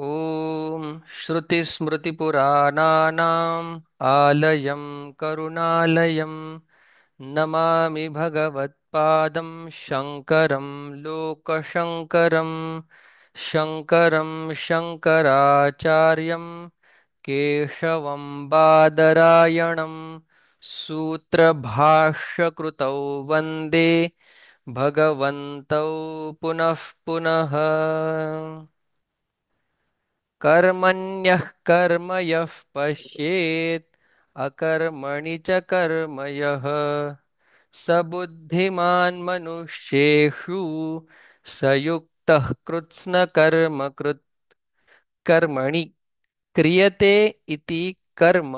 ॐ श्रुतिस्मृतिपुराणानाम् आलयं करुणालयं नमामि भगवत्पादं शङ्करं लोकशङ्करं शङ्करं शङ्कराचार्यं केशवं बादरायणं सूत्रभाष्यकृतौ वन्दे भगवन्तौ पुनः पुनः। कर्मण्यः कर्म यः पश्येत् अकर्मणि च कर्म यः स बुद्धिमान् मनुष्येषु स युक्तः कृत्स्नकर्मकृत् कर्मणि क्रियते इति कर्म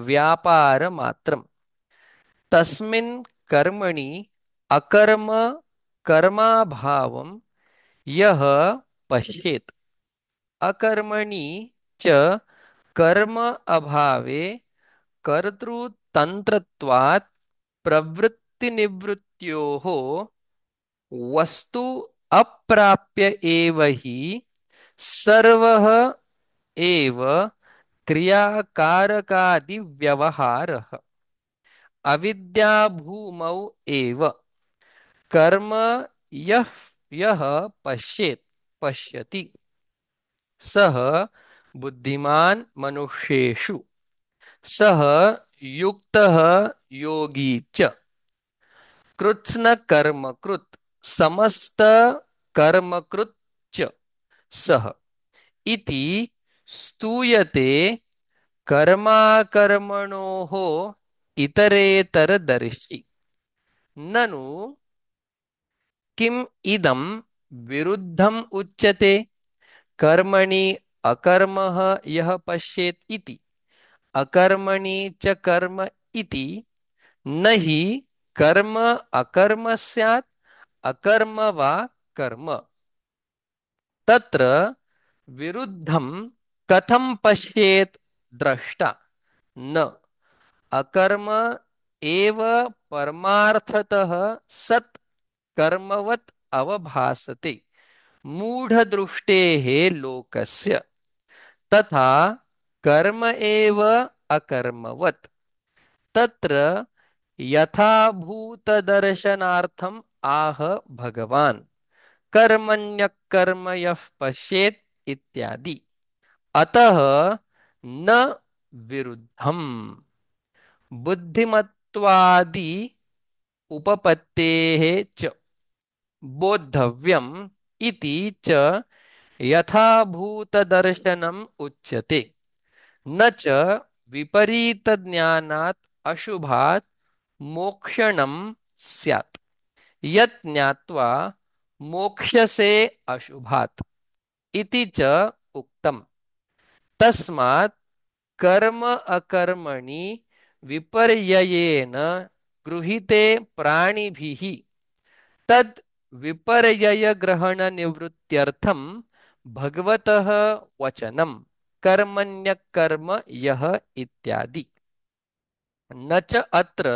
व्यापारमात्रम् तस्मिन् कर्मणि अकर्म कर्माभावं यः पश्येत् अकर्मणि च कर्म अभावे कर्तृतन्त्रत्वात् प्रवृत्तिनिवृत्त्योः वस्तु अप्राप्य एव हि सर्वः एव क्रियाकारकादिव्यवहारः अविद्याभूमौ एव कर्म यः यः पश्येत् पश्यति सः बुद्धिमान् मनुष्येषु सः युक्तः योगी च कृत्स्न कर्मकृत् समस्त कर्मकृत् च सः इति स्तूयते कर्माकर्मणोः इतरेतरदर्शि ननु किम् इदं विरुद्धम् उच्यते कर्मणि अकर्मः यः पश्येत् इति अकर्मणि च कर्म इति न हि कर्म अकर्म स्यात् अकर्म वा कर्म तत्र विरुद्धं कथं पश्येत् द्रष्टा न अकर्म एव परमार्थतः सत् कर्मवत् अवभासते मूढदृष्टेः लोकस्य तथा कर्म एव अकर्मवत् तत्र यथाभूतदर्शनार्थम् आह भगवान् कर्मण्यः कर्म यः पश्येत् इत्यादि अतः न विरुद्धम् बुद्धिमत्वादि उपपत्तेः च बोद्धव्यम् इति च यथाभूतदर्शनम् उच्यते न च विपरीतज्ञानात् अशुभात् मोक्षणं स्यात् यत् ज्ञात्वा मोक्ष्यसे अशुभात् इति च उक्तम् तस्मात् कर्म अकर्मणि विपर्ययेन गृहीते प्राणिभिः तद् विपर्यय ग्रहण निवृत्त्यर्थं भगवतः वचनं कर्मण्यः कर्म यः इत्यादि न च अत्र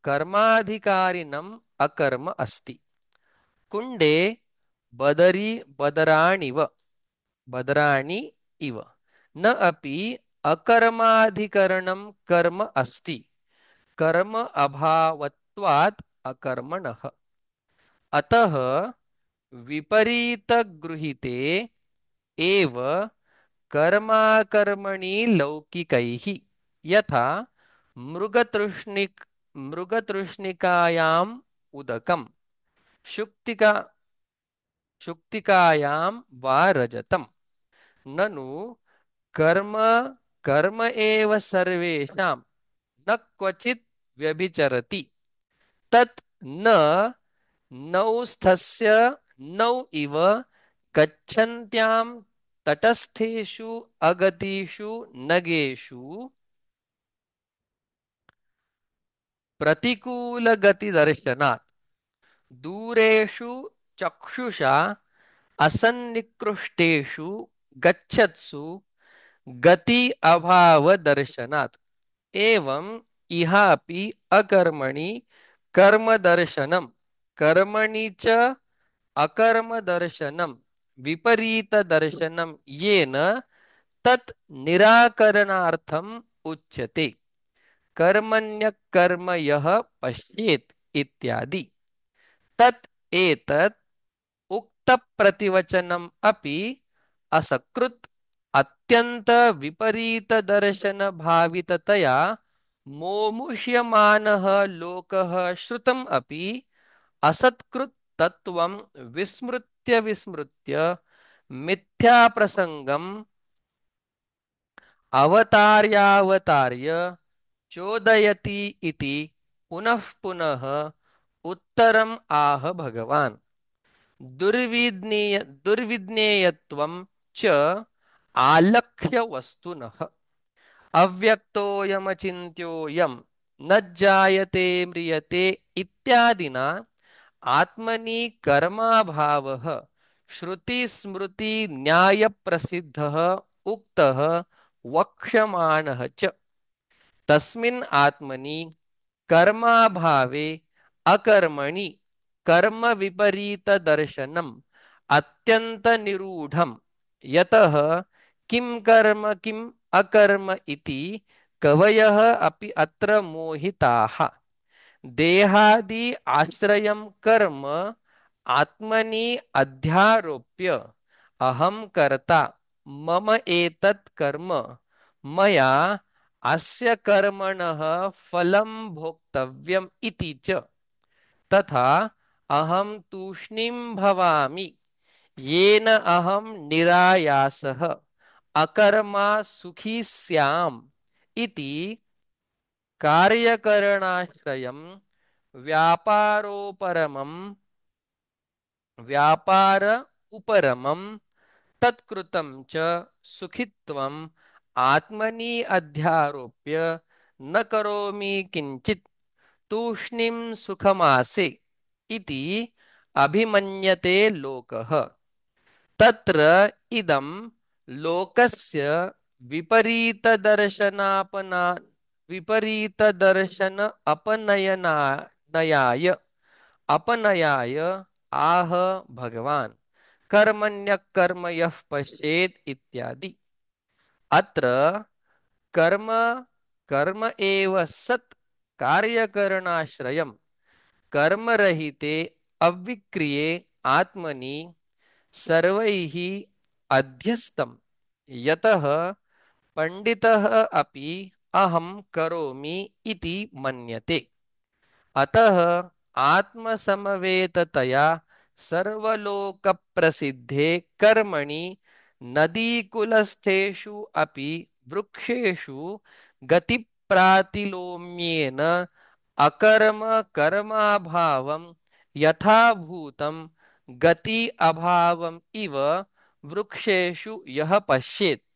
कर्माधिकारिणम् अकर्म अस्ति कुण्डे बदरी बदराणि इव न अपि अकर्माधिकरणं कर्म अस्ति कर्म अभावत्वात् अकर्मणः अतः विपरीतगृहीते एव कर्माकर्मणि लौकिकैः यथा मृगतृष्णिकायाम् उदकं शुक्तिका शुक्तिकायां वा रजतम् ननु कर्म कर्म एव सर्वेषां न क्वचित् व्यभिचरति तत् न नौ नौ इव गच्छन्त्यां तटस्थेषु अगतिषु नगेषु प्रतिकूलगतिदर्शनात् दूरेषु चक्षुषा असन्निकृष्टेषु गच्छत्सु गति अभाव दर्शनात् एवं इहापि अकर्मणि कर्म दर्शनम कर्मणि च अकर्म दर्शनम विपरीत दर्शनम येन तत् निराकरणार्थम उच्यते। कर्मण्य कर्म यः पश्येत् इत्यादि। तत् एतत् उक्त प्रतिवचनम अपि असकृत अत्यंत विपरीत दर्शन भाविततया मोमुष्यमानः लोकः श्रुतम् अपि असत्कृत तत्वं विस्मृत्य विस्मृत्य मिथ्या प्रसंगम अवतार्यावतार्य चोदयति इति पुनः पुनः उत्तरम् आह भगवान्। दुर्विज्ञेयत्वं च आलक्ष्य वस्तुनः अव्यक्तोऽयमचिन्त्योऽयं न जायते म्रियते इत्यादिना आत्मनि कर्माभावः श्रुति न्याय प्रसिद्धः उक्तः वक्ष्यमाणः च। तस्मिन् आत्मनि कर्माभावे अकर्मणि कर्म विपरीत दर्शनम् अत्यंत निरूढ़म। यतः किम कर्म किम अकर्म इति कवयः अपि अत्र मोहिताः। देहादि आश्रयं कर्म आत्मनि अध्यारोप्य अहं कर्ता मम एतत् कर्म मया अस्य कर्मणः फलं भोक्तव्यम् इति च। तथा अहं तूष्णीं भवामि येन अहं निरायासः अकर्मा सुखी स्याम् इति कार्यकरणाश्रयं व्यापारोपरमं व्यापार उपरमं तत्कृतं च सुखित्वम् आत्मनि अध्यारोप्य न करोमि किंचित् तूष्णीं सुखमासे इति अभिमन्यते लोकः। तत्र इदं लोकस्य विपरीतदर्शनापना विपरीतदर्शन अपनयनाय अपनयाय आह भगवान्। कर्मण्य कर्म यः पश्येत् इत्यादि। अत्र कर्म कर्म एव सत् कार्यकरणाश्रयम् कर्मरहिते अविक्रिये आत्मनि सर्वैः अध्यस्तम्। यतः पंडितः अपि अहं करोमि इति मन्यते। अतः आत्मसमवेततया सर्वलोकप्रसिद्धे कर्मणि नदीकुलस्थेषु अपि वृक्षेषु गतिप्रातिलोम्येन अकर्म कर्माभावं यथाभूतं गति अभावम् इव वृक्षेषु यः पश्येत्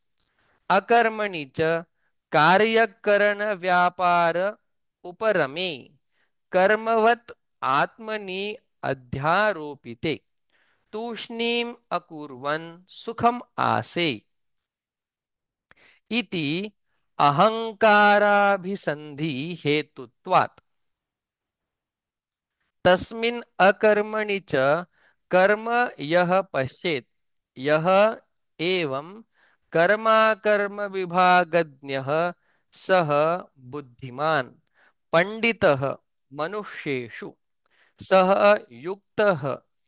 अकर्मणि च कार्यकरण व्यापार उपरमे कर्मवत् आत्मनि अध्यारोपिते तूष्णीम् अकुर्वन् सुखम् आसे इति अहंकाराभिसंधि हेतुत्वात्। तस्मिन् अकर्मणि च कर्म यः पश्येत् यः एवं कर्माकर्म विभागज्ञः सः बुद्धिमान् पंडितः मनुष्येषु सः युक्तः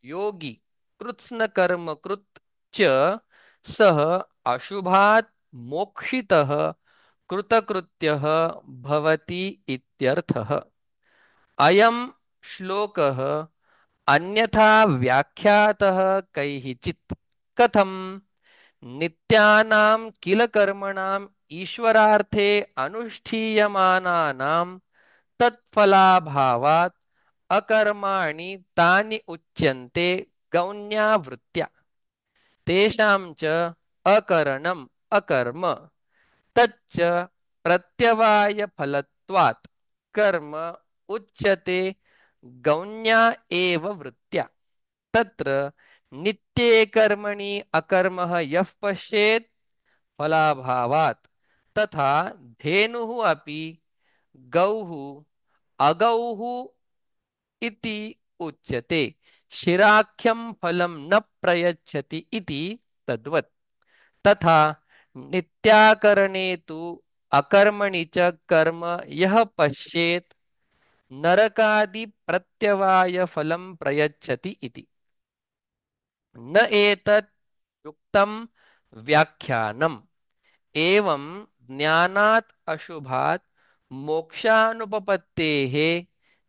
योगी कृत्स्न कर्म कृत् च सः अशुभात् मोक्षितः कृतकृत्यः भवति इत्यर्थः। अयं श्लोकः अन्यथा व्याख्यातः कैहिचित् कथम् नित्यानां किल कर्मणाम् ईश्वरार्थे अनुष्ठीयमानानां तत्फलाभावात् अकर्माणि तानि उच्यन्ते गौण्यावृत्त्या तेषां च अकरणम् अकर्म तच्च प्रत्यवायफलत्वात् कर्म उच्यते गौण्या एव वृत्त्या। तत्र नित्ये कर्मणि अकर्मः यः पश्येत् फलाभावात् तथा धेनुः अपि गौः अगौः इति उच्यते शिराख्यं फलं न प्रयच्छति इति तद्वत्। तथा नित्याकरणे तु अकर्मणि च कर्म यः पश्येत् नरकादि प्रत्यवाय फलं प्रयच्छति इति। न एतत् युक्तं व्याख्यानम्। एवं ज्ञानात् अशुभात् मोक्षानुपपत्तेः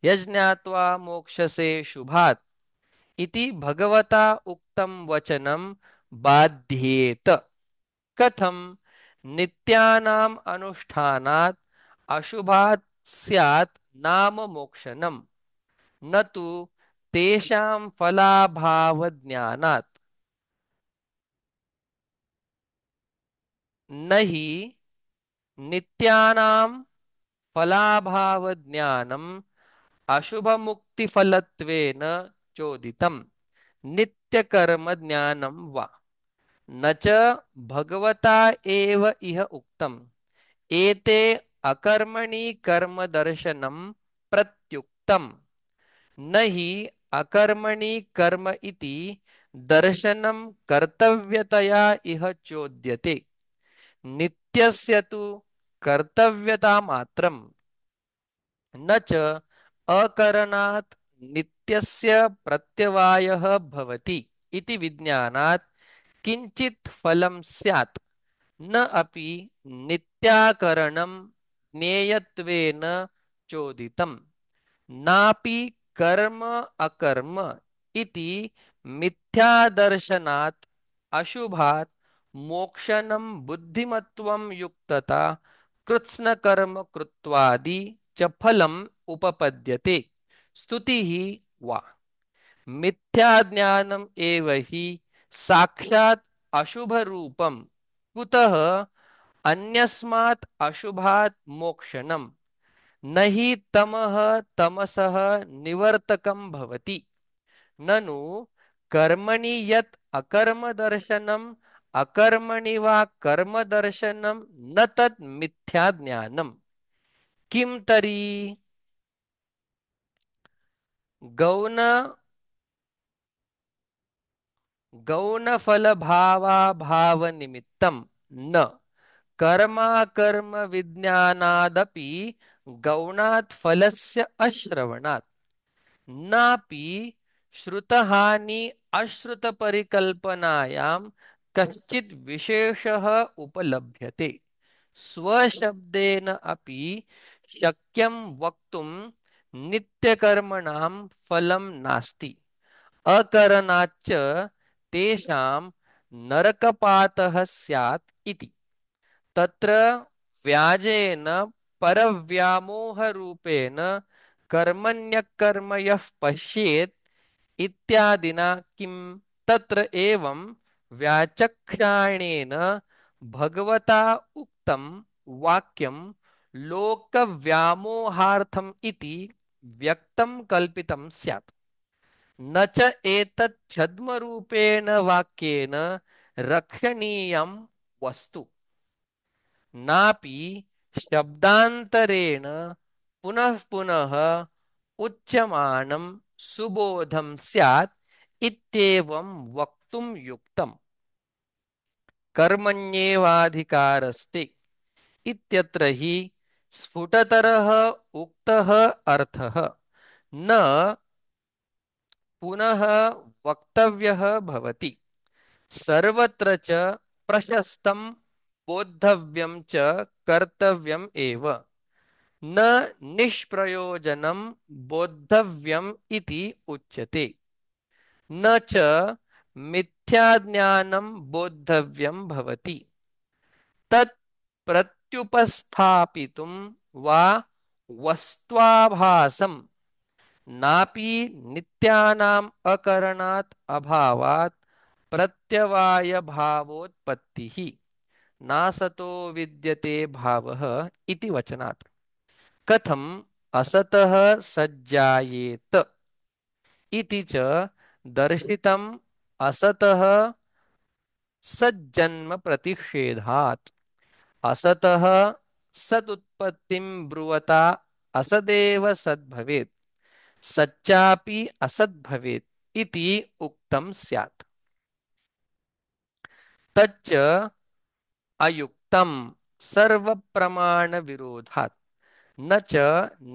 यज्ञात्वा मोक्षसे शुभात् इति भगवता उक्तं वचनं बाध्येत। कथं नित्यानाम् अनुष्ठानात् अशुभात् स्यात् नाम मोक्षणम् न तु तेषां फलाभावज्ञानात्। न हि नित्यानां फलाभावज्ञानम् अशुभमुक्तिफलत्वेन चोदितम् नित्यकर्म ज्ञानं वा न च भगवता एव इह उक्तम् एते अकर्मणि कर्म दर्शनं प्रत्युक्तम् न हि अकर्मणि कर्म इति दर्शनं कर्तव्यतया इह चोद्यते नित्यस्य तु कर्तव्यता मात्रम् न च अकरणात् नित्यस्य प्रत्यवायः भवति इति विज्ञानात् किंचित् फलं स्यात् न अपि नित्याकरणं ज्ञेयत्वेन चोदितम् नापि कर्म अकर्म इति मिथ्यादर्शनात् अशुभात् मोक्षणं बुद्धिमत्वं युक्तता कृत्स्नकर्म कृत्वादि च फलम् उपपद्यते स्तुतिः वा मिथ्याज्ञानम् एव हि साक्षात् अशुभरूपं कुतः अन्यस्मात् अशुभात् मोक्षणम् न हि तमः तमसः निवर्तकं भवति ननु कर्मणि यत् अकर्मदर्शनम् अकर्मणि वा कर्मदर्शनं न तत् मिथ्याज्ञानम् किं तरी गौण गौणफलभावाभावनिमित्तं न कर्माकर्म विज्ञानादपि गौणात् फलस्य अश्रवणात् नापि श्रुतहानि अश्रुतपरिकल्पनायां कश्चित् विशेषः उपलभ्यते स्वशब्देन अपि शक्यं वक्तुं नित्यकर्मणां फलं नास्ति अकरणाच्च तेषां नरकपातः स्यात् इति तत्र व्याजेन परव्यामोहरूपेण कर्मण्यकर्म यः पश्येत् इत्यादिना किं तत्र एवं व्याचक्षाणेन भगवता उक्तं वाक्यं लोकव्यामोहार्थम् इति व्यक्तं कल्पितं स्यात् न च एतत् छद्मरूपेण वाक्येन रक्षणीयं वस्तु नापि शब्दान्तरेण पुनः पुनः उच्यमानं सुबोधं स्यात् इत्येवं वक्तुं युक्तम् कर्मण्येवाधिकारस्ते इत्यत्र हि स्फुटतरः उक्तः अर्थः न पुनः वक्तव्यः भवति सर्वत्र च प्रशस्तं बोद्धव्यं च कर्तव्यम् एव न निष्प्रयोजनं बोद्धव्यम् इति उच्यते न च मिथ्याज्ञानं बोद्धव्यं भवति तत् प्रत्युपस्थापितुं वा वस्त्वाभासं नापि नित्यानाम् अकरणात् अभावात् प्रत्यवाय भावोत्पत्तिः नासतो विद्यते भावः इति वचनात् कथम् असतः सज्जायेत इति च दर्शितम् असतः सज्जन्म प्रतिषेधात् असतः सदुत्पत्तिं ब्रुवता असदेव सद्भवेत् सच्चापि असद्भवेत् इति उक्तं स्यात्। तच्च अयुक्तं सर्वप्रमाणविरोधात् न च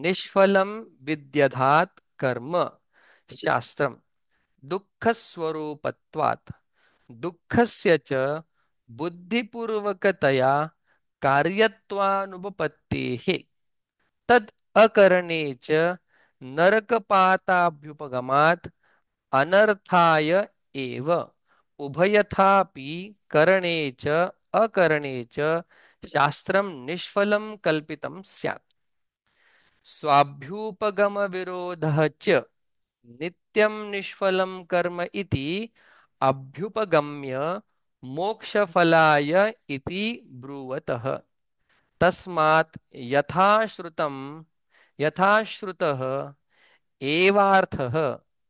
निष्फलं विद्यधात् कर्म शास्त्रम् दुःखस्वरूपत्वात् दुःखस्य च बुद्धिपूर्वकतया कार्यत्वानुपपत्तेः तद् अकरणे च नरकपाताभ्युपगमात् अनर्थाय एव उभयथापि करणे च अकरणे च शास्त्रं निष्फलं कल्पितं स्यात्। स्वाभ्युपगम विरोधः च नित्यं निष्फलं कर्म इति अभ्युपगम्य मोक्षफलाय इति ब्रुवतः। तस्मात् यथाश्रुतः एवार्थः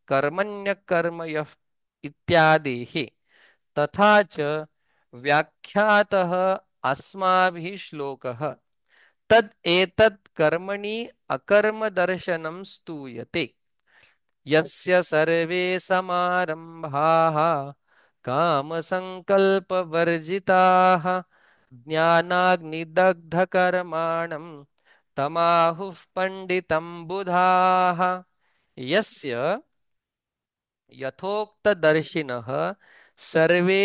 कर्मण्यकर्मयः इत्यादेः तथा च व्याख्यातः अस्माभिः श्लोकः तद् एतत् कर्मणि अकर्मदर्शनं स्तूयते। यस्य सर्वे समारम्भाः कामसङ्कल्पवर्जिताः ज्ञानाग्निदग्धकर्माणं तमाहुः पण्डितं बुधाः। यस्य यथोक्तदर्शिनः सर्वे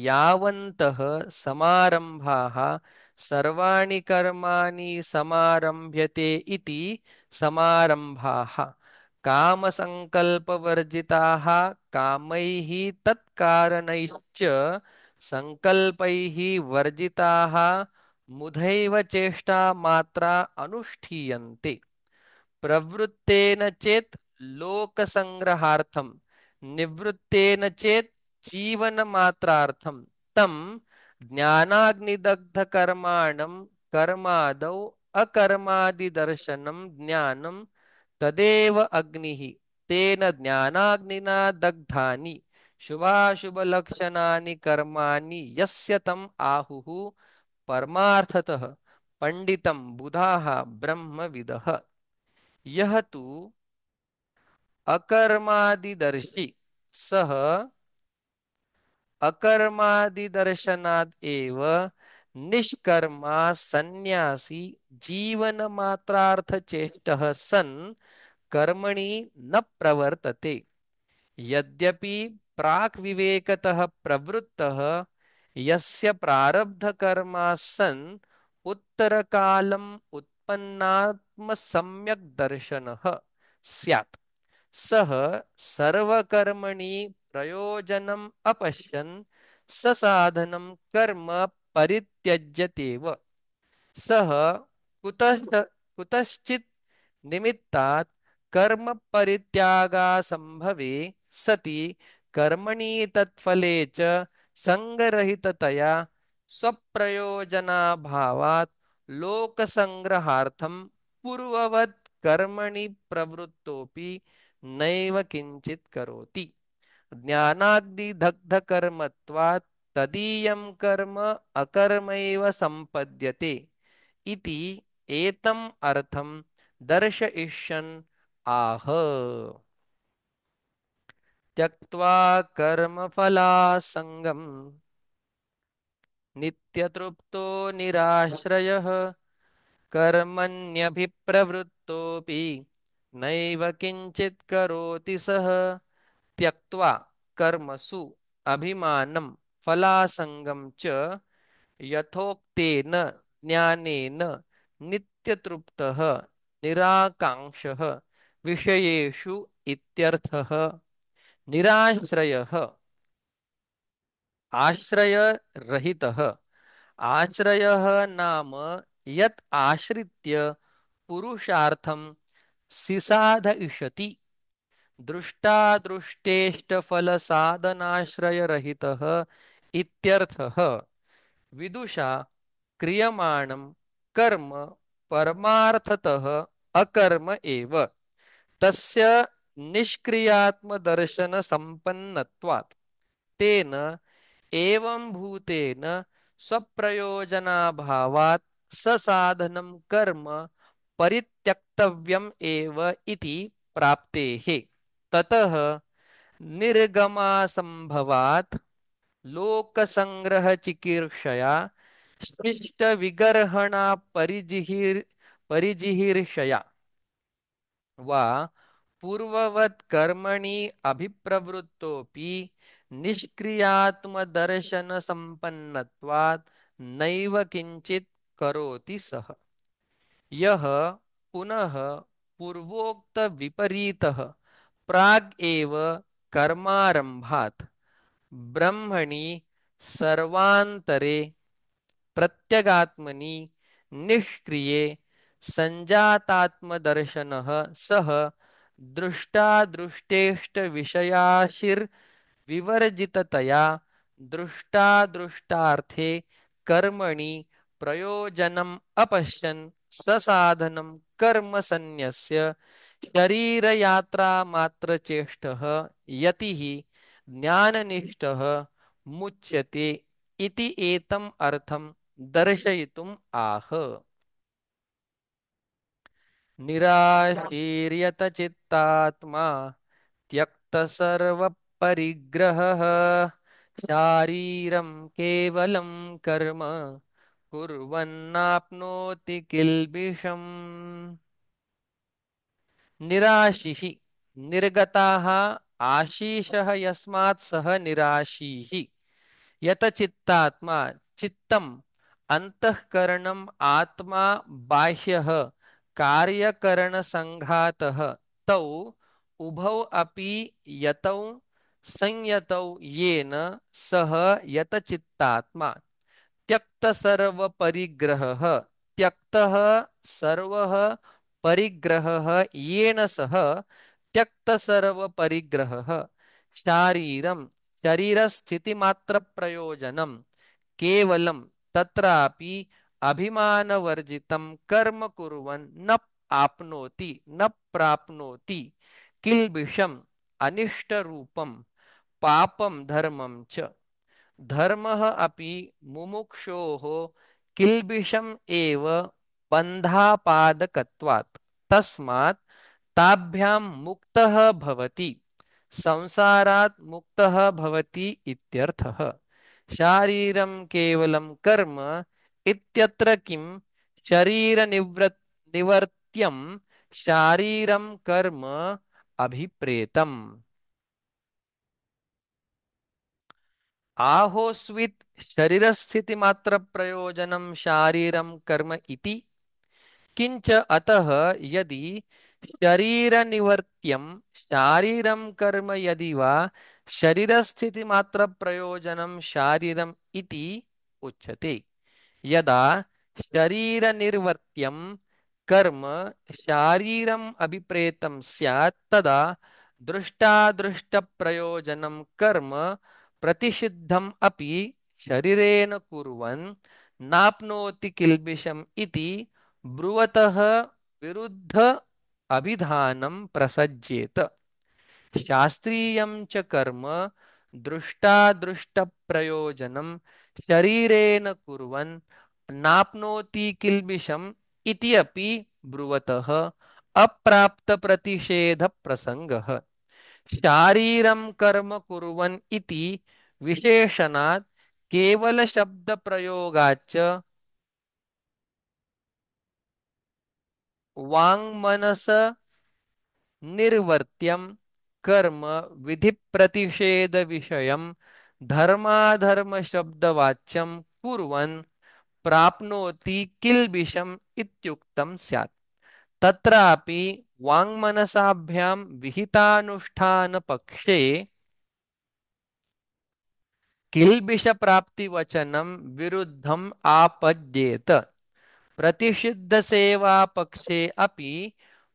यावन्तः समारम्भाः सर्वाणि कर्माणि समारम्भ्यते इति समारम्भाः कामसङ्कल्पवर्जिताः कामैः तत्कारणैश्च सङ्कल्पैः वर्जिताः मुधैव चेष्टा मात्रा अनुष्ठीयन्ते। प्रवृत्तेन चेत् लोकसंग्रहार्थं निवृत्तेन चेत् जीवनमात्रार्थं तं ज्ञानाग्निदग्धकर्माणं कर्मादौ अकर्मादिदर्शनं ज्ञानं तदेव अग्निः तेन ज्ञानाग्निना दग्धानि शुभाशुभलक्षणानि कर्माणि यस्य तम् आहुः परमार्थतः पंडितं बुधाः ब्रह्मविदः। यह तु अकर्मादिदर्शी सह अकर्मादिदर्शनाद् एव निष्कर्मा सन्यासी जीवनमात्रार्थचेष्टः सन् कर्मणि न प्रवर्तते। यद्यपि प्राक् विवेकतः प्रवृत्तः यस्य प्रारब्धकर्मा सन् उत्तरकालम् उत्पन्नात्म सम्यक् दर्शनः स्यात् सः सर्वकर्मणि प्रयोजनम् अपश्यन् ससाधनं कर्म परित्यज्यतेव। सः कुतश्चित् निमित्तात् कर्म परित्यागासंभवे सति कर्मणि तत्फले च संगरहिततया स्वप्रयोजनाभावात् लोकसंग्रहार्थं पूर्ववत् कर्मणि प्रवृत्तोऽपि नैव किंचित् करोति। ज्ञानाग्निदग्धकर्मत्वात् तदीयं कर्म अकर्मैव संपद्यते इति एतम् अर्थं दर्शयिष्यन् आह। त्यक्त्वा कर्मफलासङ्गं नित्यतृप्तो निराश्रयः कर्मण्यभिप्रवृत्तोऽपि नैव किञ्चित् करोति सः। त्यक्त्वा कर्मसु अभिमानं फलासङ्गं च यथोक्तेन ज्ञानेन नित्यतृप्तः निराकाङ्क्षः विषयेषु इत्यर्थः। निराश्रयः आश्रयरहितः। आश्रयः नाम यत् आश्रित्य पुरुषार्थं सिसाधयिषति। दृष्टादृष्टेष्टफलसाधनाश्रयरहितः इत्यर्थः। विदुषा क्रियमाणं कर्म परमार्थतः अकर्म एव तस्य निष्क्रियात्मदर्शनसम्पन्नत्वात् तेन एवं भूतेन स्वप्रयोजनाभावात् ससाधनं कर्म परित्यक्तव्यम् एव इति प्राप्तेः। ततः निर्गमासंभवात् लोकसंग्रह चिकीर्षया शिष्ट विगर्हणा परिजिहीर्षया वा पूर्ववत् कर्मणि अभिप्रवृत्तोऽपि निष्क्रियात्मदर्शनसम्पन्नत्वात् नैव किञ्चित् करोति सः। यः पुनः पूर्वोक्त विपरीतः प्राग् एव कर्मारम्भात् ब्रह्मणि सर्वान्तरे प्रत्यगात्मनि निष्क्रिये संजातात्मदर्शनः सः दृष्टादृष्टेष्टविषयाशिर्विवर्जिततया दृष्टादृष्टार्थे कर्मणि प्रयोजनम् अपश्यन् ससाधनं कर्म सन्न्यस्य शरीरयात्रामात्रचेष्टः यतिः ज्ञाननिष्ठः मुच्यते इति एतम् अर्थं दर्शयितुम् आह। निराशीर्यत चित्तात्मा त्यक्त सर्वपरिग्रहः शारीरं केवलं कर्म कुर्वन्नाप्नोति किल्बिषम्। निराशिः निर्गताः आशीषः यस्मात् सः निराशीः यत चित्तात्मा चित्तम अंतःकरणम आत्मा बाह्यः कार्यकरण संघातः तौ उभौ अपि यतौ संयतौ येन सह यत चित्तात्मा त्यक्त सर्व परिग्रहः त्यक्तः सर्वः परिग्रहः येन सह त्यक्त सर्व परिग्रहः शारीरं शरीरस्थितिमात्र प्रयोजनं केवलं तत्रापि अभिमानवर्जितं कर्म कुर्वन् न आपनोति न प्राप्नोति किल्बिषम् अनिष्टरूपं पापं धर्मं च धर्मः अपि मुमुक्षोः किल्बिषम् एव बन्धापादकत्वात् तस्मात् ताभ्यां मुक्तः भवति संसारात् मुक्तः भवति इत्यर्थः। शारीरं केवलं कर्म इत्यत्र किं शरीर निवर्त्यं शारीरं कर्म अभिप्रेतम्। आहोस्वित् शरीरस्थिति मात्र प्रयोजनं शारीरं कर्म इति किंच अतः यदि शरीरनिवर्त्यं शारीरं कर्म यदि वा शरीरस्थिति मात्र प्रयोजनं शारीरम् इति उच्यते यदा शरीरनिर्वर्त्यं कर्म शारीरम् अभिप्रेतं स्यात् तदा दृष्टादृष्टप्रयोजनं कर्म प्रतिषिद्धम् अपि शरीरेण कुर्वन् नाप्नोति किल्बिषम् इति ब्रुवतः विरुद्ध अभिधानं प्रसज्येत। शास्त्रीयं च कर्म दृष्टादृष्टप्रयोजनं शरीरेण कुर्वन् नाप्नोति किल्बिषम् इति अपि ब्रुवतः अप्राप्तप्रतिषेधप्रसङ्गः। शारीरं कर्म कुर्वन् इति विशेषणात् केवलशब्दप्रयोगाच्च वाङ्मनस निर्वर्त्यं कर्म विधि प्रतिषेध विषयं धर्माधर्मशब्दवाच्यं कुर्वन् प्राप्नोति किल्बिषम् इत्युक्तं स्यात्। तत्रापि वाङ्मनसाभ्यां विहितानुष्ठानपक्षे किल्बिषप्राप्तिवचनं विरुद्धम् आपद्येत। प्रतिषिद्धसेवा पक्षे अपि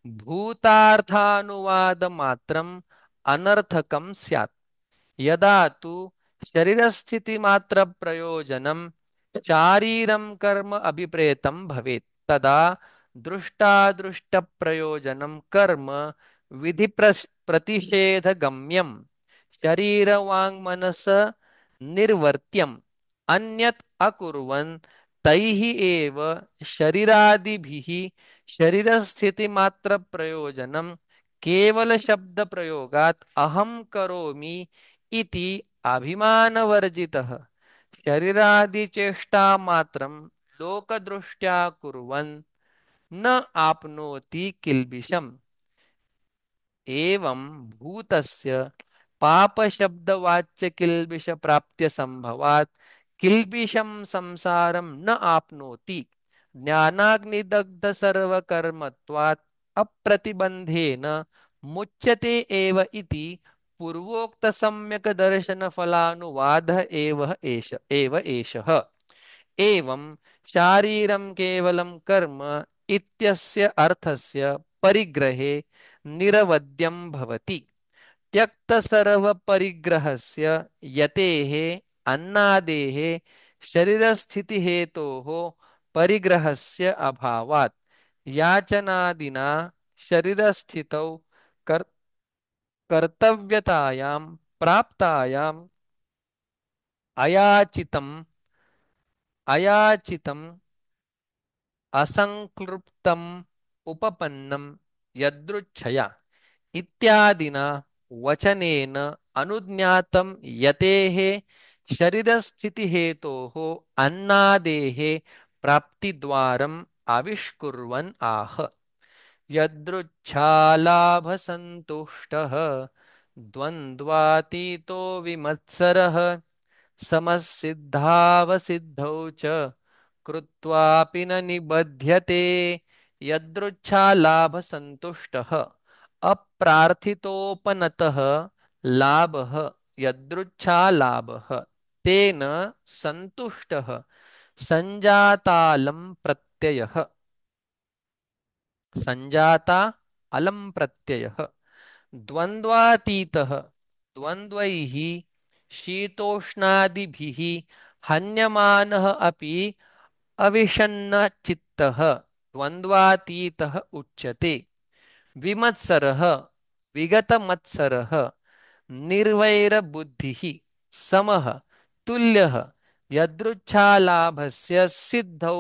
भूतार्थानुवादमात्रम् अनर्थकं स्यात्। यदा तु शरीरस्थितिमात्रप्रयोजनं शारीरं कर्म अभिप्रेतं भवेत् तदा दृष्टादृष्टप्रयोजनं कर्म विधिप्रतिषेधगम्यं शरीरवाङ्मनस निर्वर्त्यम् अन्यत् अकुर्वन् तैः एव शरीरादिभिः शरीरस्थितिमात्र प्रयोजनं केवल शब्द प्रयोगात् अहम करोमि इति अभिमानवर्जितः शरीरादिचेष्टा मात्रं लोकदृष्ट्या कुर्वन् न आपनोति किल्बिषम्। एवं भूतस्य पापशब्दवाच्य किल्बिष प्राप्त्य संभवात् किल्बिषं संसारं न आपनोति। ज्ञानाग्निदग्ध सर्वकर्मत्वात् अप्रतिबंधेन मुच्यते एव इति पूर्वोक्त सम्यक दर्शन फलानुवाद एव एषः। एवं शारीरं केवलं कर्म इत्यस्य अर्थस्य परिग्रहे निरवध्यं भवति। त्यक्त सर्व परिग्रहस्य यतेः अन्नादेः शरीरस्थिति हेतोः परिग्रहस्य अभावात् याचनादिना शरीरस्थितौ कर् कर्तव्यतायां प्राप्तायां अयाचितम् अयाचितम् असंक्लृप्तम् उपपन्नं यदृच्छया इत्यादिना वचनेन अनुज्ञातं यतेः शरीरस्थितिहेतोः अन्नादेः प्राप्तिद्वारम् आविष्कुर्वन् आह। यदृच्छालाभसन्तुष्टः द्वन्द्वातीतो विमत्सरः समसिद्धावसिद्धौ च कृत्वापि न निबध्यते। यदृच्छालाभसन्तुष्टः अप्रार्थितोपनतः लाभः यदृच्छालाभः तेन सन्तुष्टः संजातालं प्रत्ययः संजाता अलम प्रत्ययः द्वन्द्वातीतः द्वन्द्वैः शीतोष्णादिभिः हन्यमानः अपि अविषण्णचित्तः द्वन्द्वातीतः उच्यते। विमत्सरः विगतमत्सरः निर्वैरबुद्धिः समः तुल्यः यदृच्छालाभस्य सिद्धौ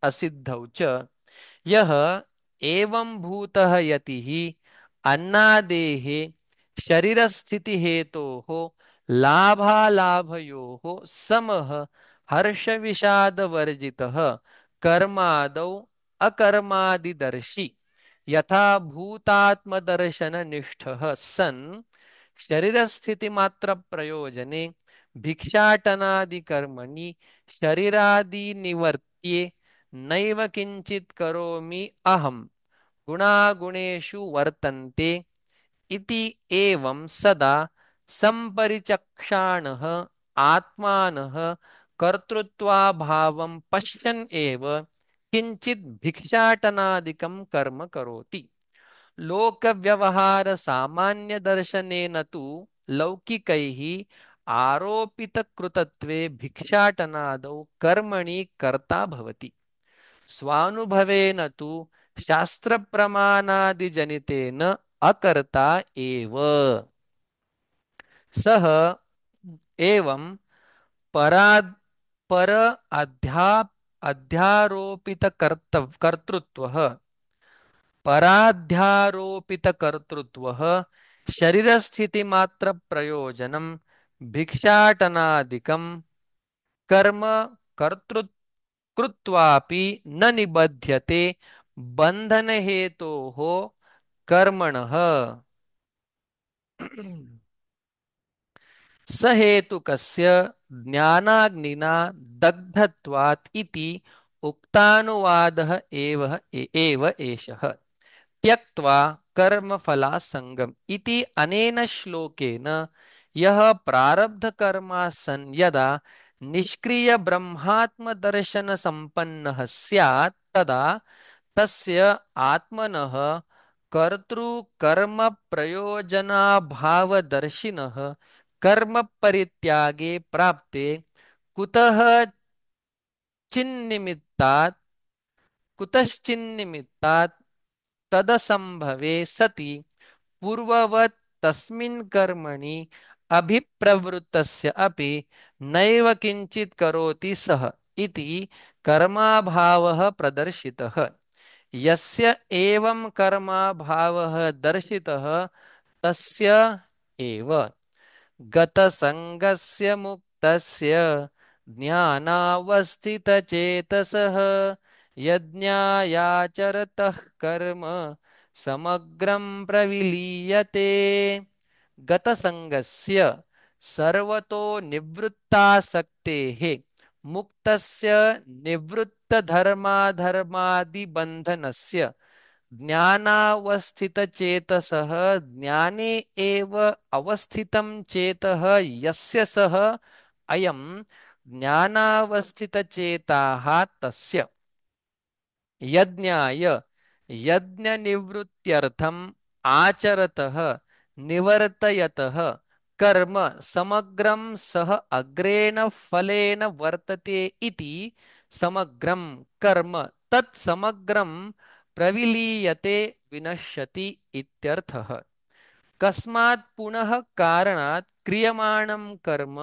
असिद्धौ च यः एवं भूतः यतिः अन्नादेः शरीरस्थिति हेतोः लाभालाभयोः समः हर्षविषादवर्जितः कर्मादौ अकर्मादिदर्शी यथा भूतात्मदर्शननिष्ठः सन् शरीरस्थितिमात्र प्रयोजने भिक्षाटनादिकर्मणि शरीरादिनिवर्त्ये नैव किंचित् करोमि अहं गुणागुणेषु वर्तन्ते इति एवं सदा संपरिचक्षाणः आत्मानः कर्तृत्वाभावं पश्यन् एव किंचित् भिक्षाटनादिकं कर्म करोति। लोकव्यवहार सामान्य दर्शनेन तु लौकिकैः आरोपितकृतत्वे भिक्षाटनादौ कर्मणि कर्ता भवति। स्वानुभवेन तु शास्त्रप्रमाणादिजनितेन अकर्ता एव। सः एवं पराद् पर कर्तृत्वः पराध्यारोपितकर्तृत्वः शरीरस्थितिमात्र प्रयोजनं भिक्षाटनादिकं कर्म कर्तृ कृत्वापि न निबध्यते बंधनहेतोः कर्मणः। सहेतुकस्य ज्ञानाग्निना दग्धत्वात् इति उक्तानुवादः एव एषः। त्यक्त्वा कर्मफलासंगम इति अनेन श्लोकेन यः प्रारब्ध कर्मा सन् यदा निष्क्रिय ब्रह्मात्म दर्शन संपन्नः स्यात् तदा तस्य आत्मनः कर्तृ कर्म प्रयोजनाभावदर्शिनः कर्म परित्यागे प्राप्ते कुतः चिन्निमित्तात् कुतश्चिन्निमित्तात् तदसंभवे सति पूर्ववत् तस्मिन् कर्मणि अभिप्रवृत्तस्य अपि नैव किंचित् करोति सः इति कर्माभावः प्रदर्शितः। यस्य एवं कर्माभावः दर्शितः तस्य एव गतसङ्गस्य मुक्तस्य ज्ञानावस्थितचेतसः यज्ञायाचरतः कर्म समग्रं प्रविलीयते। गतसङ्गस्य सर्वतो निवृत्तासक्तेः मुक्तस्य निवृत्तधर्माधर्मादिबन्धनस्य ज्ञानावस्थितचेतसः ज्ञाने एव अवस्थितं चेतः यस्य सः अयं ज्ञानावस्थितचेताः तस्य यज्ञाय यज्ञनिवृत्त्यर्थम् आचरतः निवर्तयतः कर्म समग्रं सह अग्रेण फलेन वर्तते इति समग्रं कर्म तत्समग्रं प्रविलीयते विनश्यति इत्यर्थः। कस्मात् पुनः कारणात् क्रियमाणं कर्म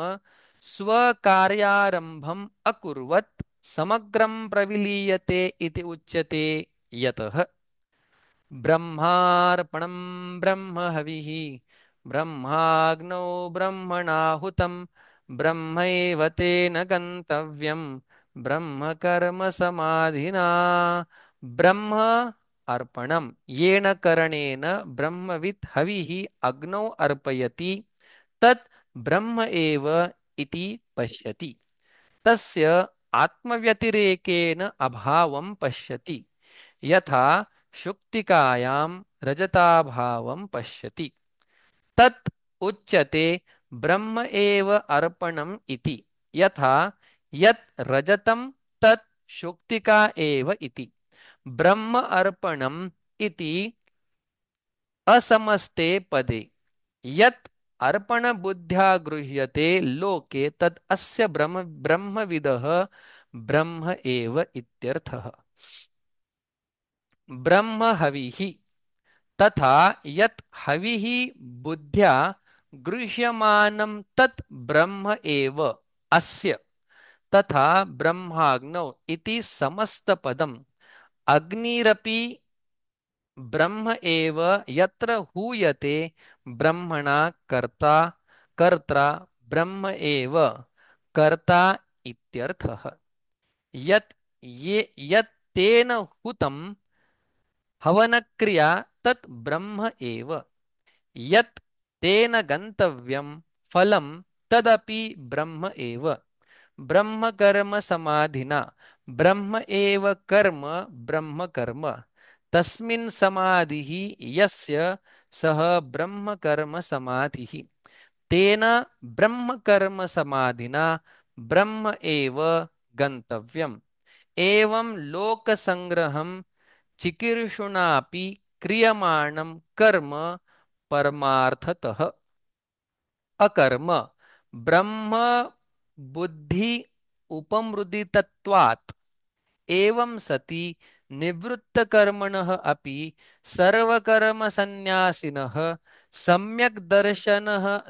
स्वकार्यारम्भम् अकुर्वत् समग्रं प्रविलीयते इति उच्यते। यतः ब्रह्मार्पणं ब्रह्म हविः ब्रह्माग्नौ ब्रह्मणाहुतं ब्रह्मैव तेन गन्तव्यं ब्रह्म कर्म समाधिना। ब्रह्म अर्पणं येन करणेन ब्रह्मवित् हविः अग्नौ अर्पयति तत् ब्रह्म एव इति पश्यति। तस्य आत्मव्यतिरेकेन अभावं पश्यति यथा शुक्तिकायां रजताभावं पश्यति। तत् उच्यते ब्रह्म एव अर्पणम् इति यथा यत् रजतं तत् शुक्तिका एव इति। ब्रह्म अर्पणम् इति असमस्ते पदे यत् अर्पण बुद्ध्या गृह्यते लोके तद् अस्य ब्रह्मविदः ब्रह्म एव इत्यर्थः। ब्रह्म हविः तथा यत् हविः बुद्ध्या गृह्यमानं तत् ब्रह्म एव अस्य तथा ब्रह्माग्नौ इति समस्तपदम् अग्निरपि ब्रह्म एव यत्र हूयते ब्रह्मणा कर्ता कर्त्रा ब्रह्म एव कर्ता इत्यर्थः। यत् ये यत् तेन हुतं हवनक्रिया तत् ब्रह्म एव यत् तेन गन्तव्यं फलं तदपि ब्रह्म एव ब्रह्म कर्म समाधिना ब्रह्म एव कर्म ब्रह्म कर्म तस्मिन् समाधिः यस्य सः ब्रह्म कर्म समाधिः तेन ब्रह्म कर्म समाधिना ब्रह्म एव गन्तव्यम्। एवं लोकसंग्रहं चिकीर्षुणापि क्रियमाणं कर्म परमार्थतः अकर्म ब्रह्म बुद्धि उपमृदितत्वात् एवं सति निवृत्तकर्मणः अपि सर्वकर्मसन्न्यासिनः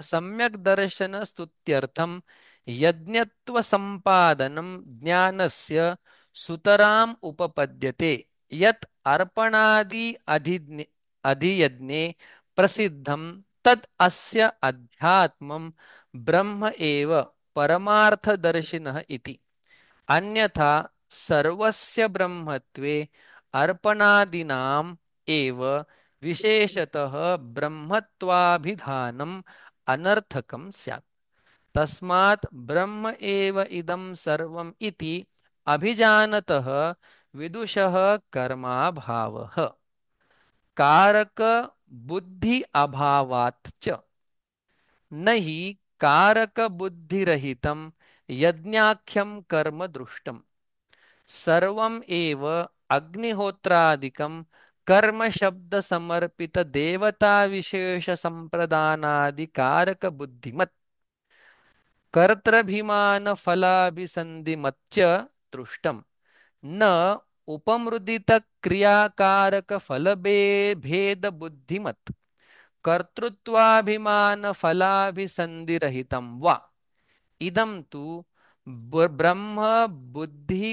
सम्यक् दर्शनस्तुत्यर्थं यज्ञत्वसम्पादनं ज्ञानस्य सुतराम् उपपद्यते यत् अर्पणादि अधियज्ञे प्रसिद्धं तत् अस्य अध्यात्मं ब्रह्म एव परमार्थदर्शिनः इति। अन्यथा सर्वस्य ब्रह्मत्वे अर्पणादीनाम् एव विशेषतः ब्रह्मत्वाभिधानम् अनर्थकं स्यात्। तस्मात् ब्रह्म एव इदं सर्वम् इति अभिजानतः विदुषः कर्माभावः कारक बुद्धि अभावात् च न हि कारक बुद्धिरहितं यज्ञाख्यं कर्म दृष्टम् सर्वम् एव अग्निहोत्रादिकं कर्म शब्द समर्पित देवता विशेष संप्रदानादि कारक बुद्धिमत् कर्तृभिमान फलाभिसन्धिमच्च दृष्टम् न उपमृदित क्रियाकारक भेद बुद्धिमत् कर्तृत्वाभिमान फलाभिसन्धिरहितं वा इदं तु ब्रह्म बुद्धि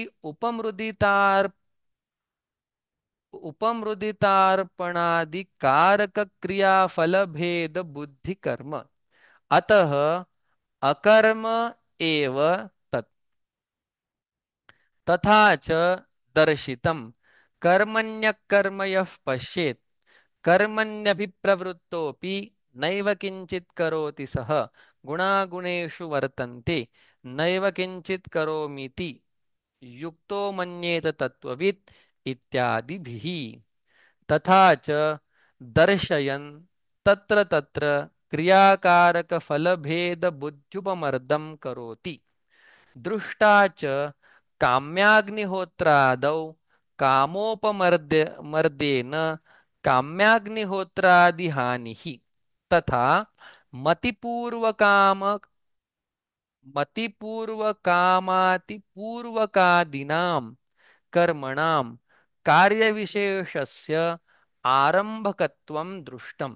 उपमृदितार्पणादि कारक क्रियाफल भेद बुद्धि कर्म अतः अकर्म एव तत् तथा च दर्शितं कर्मण्यकर्म यः पश्येत् कर्मण्यभिप्रवृत्तोऽपि नैव किञ्चित् करोति सः गुणागुणेषु वर्तन्ते नैव किञ्चित् करोमीति युक्तो मन्येत तत्त्ववित् इत्यादिभिः तथा च दर्शयन् तत्र तत्र क्रियाकारकफलभेदबुद्ध्युपमर्दं करोति दृष्टा च काम्याग्निहोत्रादौ कामोपमर्देन काम्याग्निहोत्रादिहानिः तथा मतिपूर्वकाम मतिपूर्वकामातिपूर्वकादीनां कर्मणां कार्यविशेषस्य आरम्भकत्वं दृष्टम्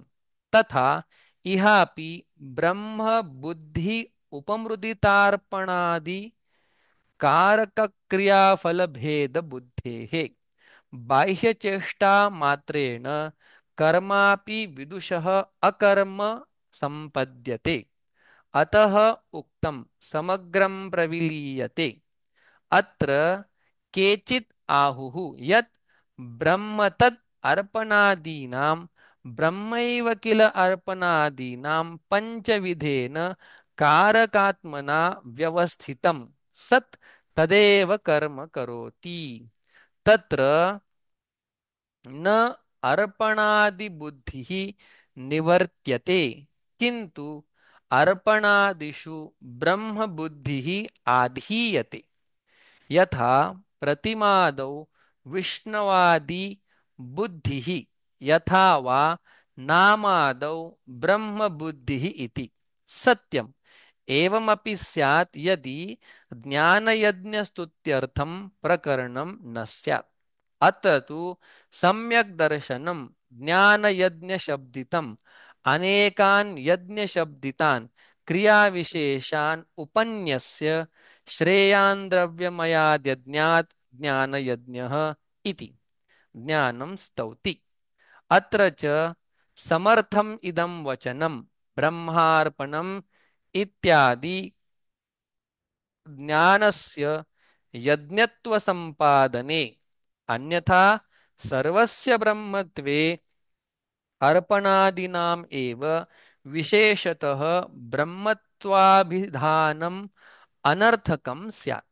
तथा इहापि ब्रह्म बुद्धि उपमृदितार्पणादि कारकक्रियाफलभेदबुद्धेः बाह्यचेष्टा मात्रेण कर्मापि विदुषः अकर्म संपद्यते अतः उक्तं समग्रं प्रविलीयते अत्र केचित् आहुः यत् ब्रह्म तत् अर्पणादीनां ब्रह्मैव किल अर्पणादीनां पञ्चविधेन कारकात्मना व्यवस्थितं सत् तदेव कर्म करोति तत्र न अर्पणादिबुद्धिः निवर्त्यते किन्तु अर्पणादिषु ब्रह्मबुद्धिः आधीयते यथा प्रतिमादौ विष्णवादि बुद्धिः यथा वा नामादौ ब्रह्म बुद्धिः इति सत्यम् एवमपि स्यात् यदि ज्ञानयज्ञस्तुत्यर्थं प्रकरणं न स्यात् अत्र तु सम्यक् दर्शनं ज्ञानयज्ञशब्दितम् अनेकान् यज्ञशब्दितान् क्रियाविशेषान् उपन्यस्य श्रेयान् द्रव्यमयाद्यज्ञात् ज्ञानयज्ञः इति ज्ञानं स्तौति अत्र च समर्थम् इदं वचनं ब्रह्मार्पणम् इत्यादि ज्ञानस्य यज्ञत्वसम्पादने अन्यथा सर्वस्य ब्रह्मत्वे अर्पणादीनाम् एव विशेषतः ब्रह्मत्वाभिधानम् अनर्थकं स्यात्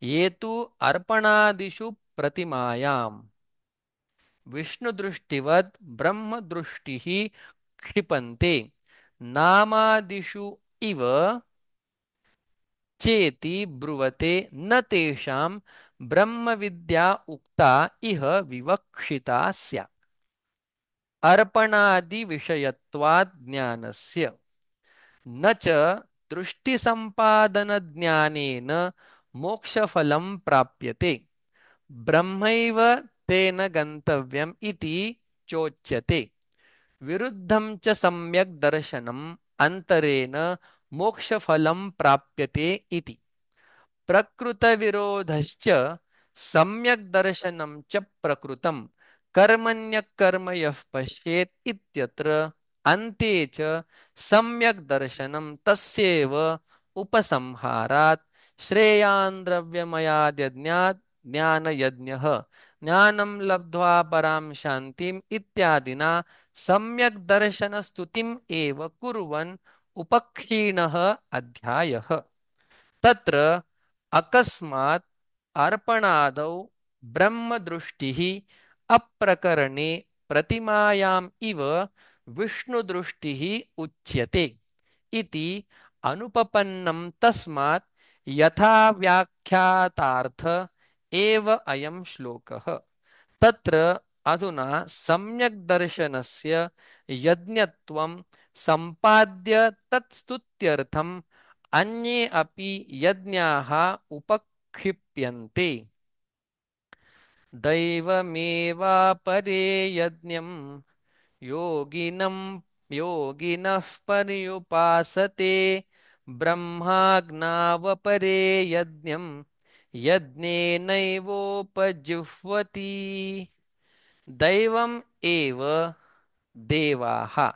ये तु अर्पणादिषु प्रतिमायां विष्णुदृष्टिवत् ब्रह्मदृष्टिः क्षिपन्ते नामादिषु इव चेति ब्रुवते न तेषां ब्रह्मविद्या उक्ता इह विवक्षिता स्यात् अर्पणादिविषयत्वात् ज्ञानस्य न च दृष्टिसम्पादनज्ञानेन मोक्षफलं प्राप्यते ब्रह्मैव तेन गन्तव्यम् इति चोच्यते विरुद्धं च सम्यक् दर्शनम् अन्तरेण मोक्षफलं प्राप्यते इति प्रकृतविरोधश्च सम्यक् दर्शनं च प्रकृतं कर्मण्यकर्म यः पश्येत् इत्यत्र अन्ते च सम्यक् दर्शनं तस्यैव उपसंहारात् श्रेयान् द्रव्यमयाद्यज्ञात् ज्ञानयज्ञः ज्ञानं लब्ध्वा परां शान्तिम् इत्यादिना सम्यक् दर्शनस्तुतिम् एव कुर्वन् उपक्षीणः अध्यायः तत्र अकस्मात् अर्पणादौ ब्रह्मदृष्टिः अप्रकरणे प्रतिमायाम् इव विष्णुदृष्टिः उच्यते इति अनुपपन्नं तस्मात् यथा व्याख्यातार्थ एव अयं श्लोकः तत्र अधुना सम्यक् दर्शनस्य यज्ञत्वं सम्पाद्य तत्स्तुत्यर्थम् अन्ये अपि यज्ञाः उपक्षिप्यन्ते दैवमेवापरे यज्ञं योगिनं योगिनः पर्युपासते ब्रह्माज्ञावपरे यज्ञं यज्ञेनैवोपजुह्वति दैवम् एव देवाः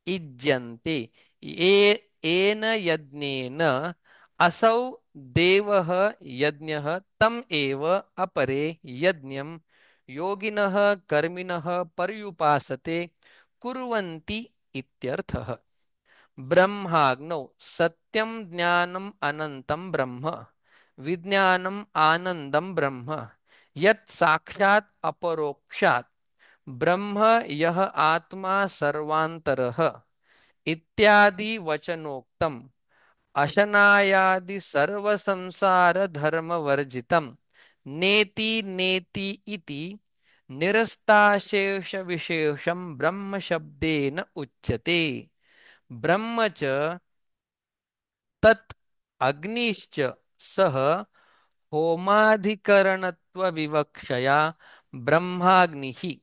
इज्यन्ते येन यज्ञेन असौ देवः यज्ञः तम् एव अपरे यज्ञं योगिनः कर्मिणः पर्युपासते कुर्वन्ति इत्यर्थः। ब्रह्माग्नौ सत्यं ज्ञानम् अनन्तं ब्रह्म विज्ञानम् आनन्दं ब्रह्म यत् साक्षात् अपरोक्षात् ब्रह्म यः आत्मा सर्वान्तरः इत्यादि वचनोक्तम् अशनायादि सर्वसंसार धर्मवर्जितं नेति नेति इति निरस्ताशेष विशेषं ब्रह्म शब्देन उच्यते। ब्रह्म च तत् अग्निश्च सह होमाधिकरणत्वविवक्षया ब्रह्माग्निः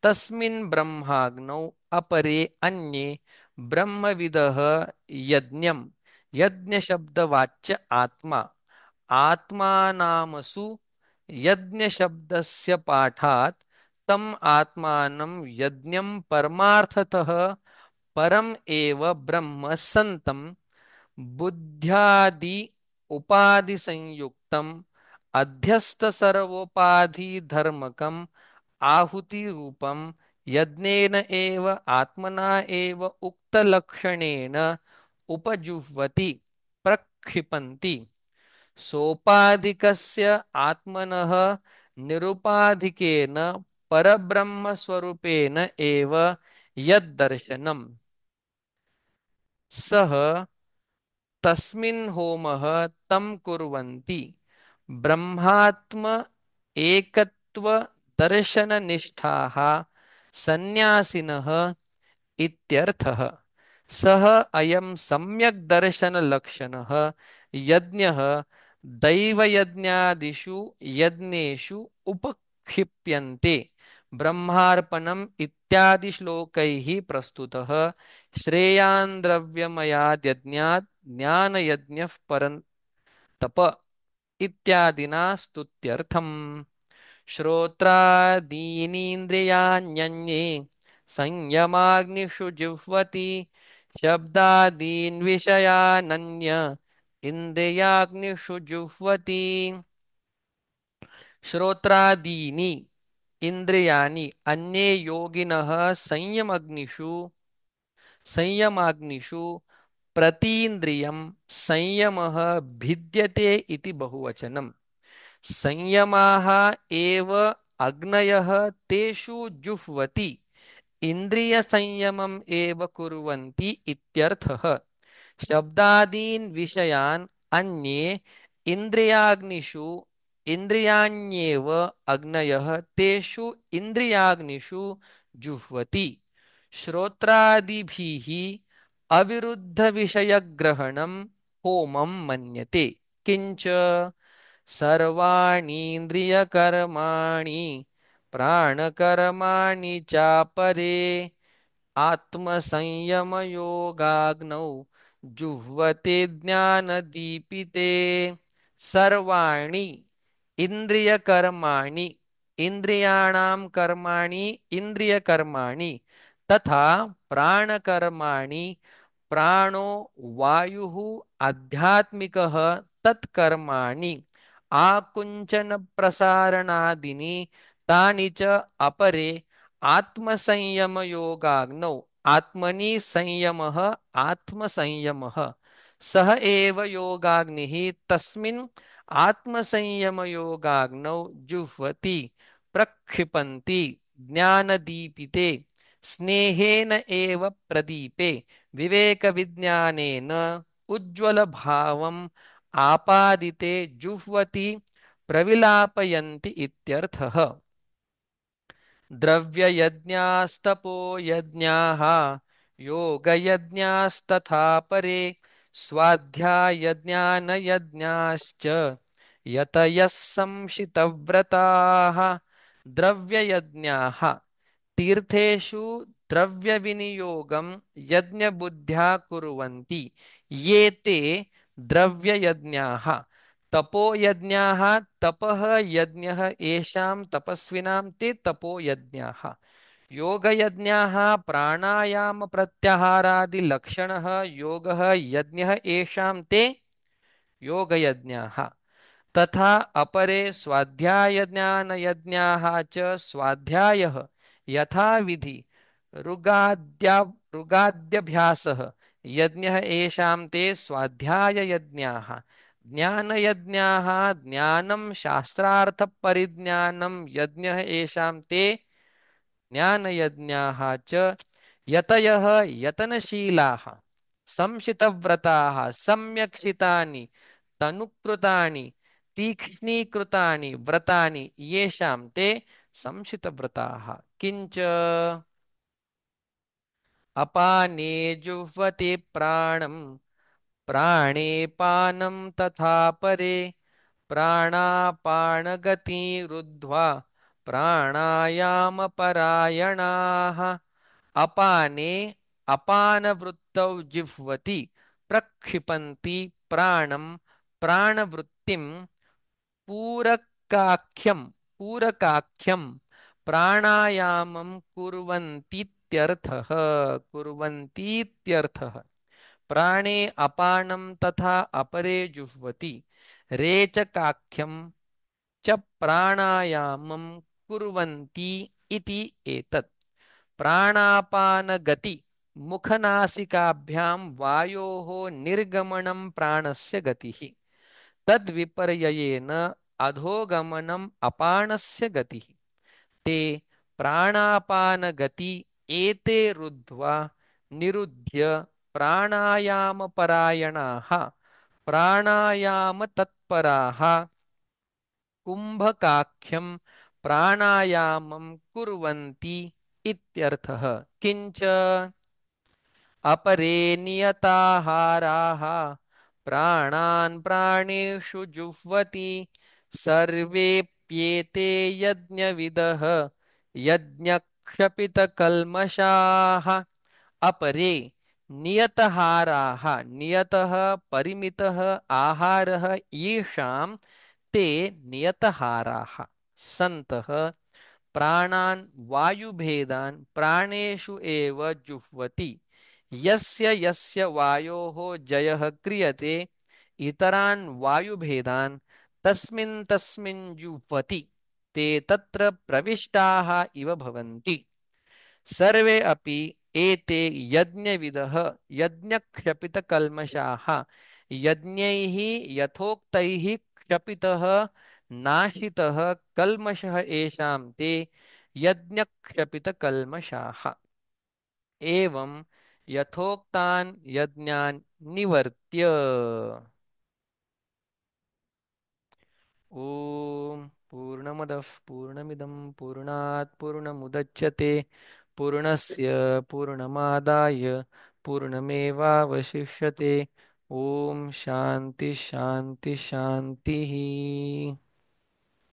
तस्मिन् ब्रह्माग्नौ अपरे अन्ये ब्रह्मविदः यज्ञं यज्ञशब्दवाच्य आत्मा आत्मानामसु यज्ञशब्दस्य पाठात् तम् आत्मानं यज्ञं परमार्थतः परम एव ब्रह्म संतं बुद्ध्यादि उपाधि संयुक्तम अध्यस्त सर्वोपाधि धर्मकम आहुति रूपम यज्ञेन एव आत्मना एव उक्त लक्षणेन उपजुह्वति प्रक्षिपन्ति सोपाधिकस्य आत्मनः निरुपाधिकेन परब्रह्म स्वरूपेण एव यद्दर्शनम् सः तस्मिन् होमः तं कुर्वन्ति ब्रह्मात्म एकत्व दर्शननिष्ठाः सन्न्यासिनः इत्यर्थः। सः अयं सम्यक् दर्शनलक्षणः यज्ञः दैवयज्ञादिषु यज्ञेषु उपक्षिप्यन्ते ब्रह्मार्पणम् इत्यादि श्लोकैः प्रस्तुतः श्रेयान् द्रव्यमयाद्यज्ञात् ज्ञानयज्ञः परन्तप इत्यादिना स्तुत्यर्थम्। श्रोत्रादीनीन्द्रियाण्यन्ये संयमाग्निषु जिह्वति शब्दादीन् विषयानन्य इन्द्रियाग्निषु जुह्वति। श्रोत्रादीनि इन्द्रियाणि अन्ये योगिनः संयमाग्निषु प्रतीन्द्रियं संयमः भिद्यते इति बहुवचनम्। संयमाः एव अग्नयः तेषु जुह्वति इंद्रिय संयमम् एव कुर्वन्ति इत्यर्थः। शब्दादीन् विषयान् अन्ये इन्द्रियाग्निषु इन्द्रियाण्येव अग्नयः तेषु इन्द्रियाग्निषु जुह्वति। श्रोत्रादिभिः अविरुद्ध विषयग्रहणं होमं मन्यते किंच सर्वाणीन्द्रियकर्माणि प्राणकर्माणि चापरे आत्मसंयमयोगाग्नौ जुह्वते ज्ञानदीपिते। सर्वाणि इन्द्रियकर्माणि इन्द्रियाणां कर्माणि इन्द्रियकर्माणि तथा प्राणकर्माणि प्राणो वायुः आध्यात्मिकः तत्कर्माणि आकुञ्चन प्रसारणादीनि तानि च अपरे आत्मसंयमयोगाग्नौ आत्मनि संयमः आत्मसंयमः सह एव योगाग्निः तस्मिन् आत्मसंयमयोगाग्नौ जुह्वति प्रक्षिपन्ति ज्ञानदीपिते स्नेहेन एव प्रदीपे विवेकविज्ञानेन उज्ज्वलभावम् आपादिते जुह्वति प्रविलापयन्ति इत्यर्थः। द्रव्ययज्ञास्तपो यज्ञाः योगयज्ञास्तथा परे स्वाध्यायज्ञानयज्ञाश्च यतयः संशितव्रताः। द्रव्ययज्ञाः तीर्थेषु द्रव्यविनियोगं यज्ञबुद्ध्या कुर्वन्ति ये ते द्रव्ययज्ञाः तपोयज्ञाः तपः यज्ञः येषां तपस्विनां ते तपोयज्ञाः योगयज्ञाः प्राणायाम प्रत्याहारादिलक्षणः योगः यज्ञः येषां ते योगयज्ञाः तथा अपरे स्वाध्यायज्ञानयज्ञाः च स्वाध्यायः यथाविधि ऋगाद्या ऋगाद्यभ्यासः यज्ञः येषां ते स्वाध्याययज्ञाः ज्ञानयज्ञाः ज्ञानं शास्त्रार्थपरिज्ञानं यज्ञः येषां ते ज्ञानयज्ञाः च यतयः यतनशीलाः संशितव्रताः सम्यक्शितानि तनुकृतानि तीक्ष्णीकृतानि व्रतानि येषां ते संशितव्रताः किंच अपाने जुह्वति प्राणं प्राणे पानं तथा परे प्राणापानगति रुद्ध्वा प्राणायामपरायणाः अपाने अपानवृत्तौ जिह्वति प्रक्षिपन्ति प्राणं प्राणवृत्तिं पूरकाख्यं पूरकाख्यं प्राणायामं कुर्वन्तीत्यर्थः प्राणे अपानं तथा अपरे जुह्वति रेचकाख्यं च प्राणायामं कुर्वन्ति इति एतत् प्राणापानगति मुखनासिकाभ्यां वायोः निर्गमनं प्राणस्य गतिः तद्विपर्ययेन अधोगमनम् अपानस्य गतिः ते प्राणापानगति एते रुद्ध्वा निरुध्य प्राणायामपरायणाः प्राणायामतत्पराः कुम्भकाख्यं प्राणायामं कुर्वन्ति इत्यर्थः किंच अपरे नियताहाराः प्राणान् प्राणेषु जुह्वति सर्वेप्येते यज्ञविदः यज्ञक्षपितकल्मषाः अपरे नियतहाराः नियतः परिमितः आहारः येषां ते नियतहाराः सन्तः प्राणान् वायुभेदान् प्राणेषु एव जुह्वति यस्य यस्य वायोः जयः क्रियते इतरान् वायुभेदान् तस्मिन् तस्मिन् जुह्वति ते तत्र प्रविष्टाः इव भवन्ति सर्वे अपि एते यज्ञविदः यज्ञक्षपितकल्मषाः यज्ञैः यथोक्तैः क्षपितः नाशितः कल्मषः येषां ते यज्ञक्षपितकल्मषाः एवं यथोक्तान् यज्ञान् निवर्त्य ॐ पूर्णमदः पूर्णमिदं पूर्णात् पूर्णमुदच्यते पूर्णस्य पूर्णमादाय पूर्णमेवावशिष्यते ॐ शान्ति शान्ति शान्तिः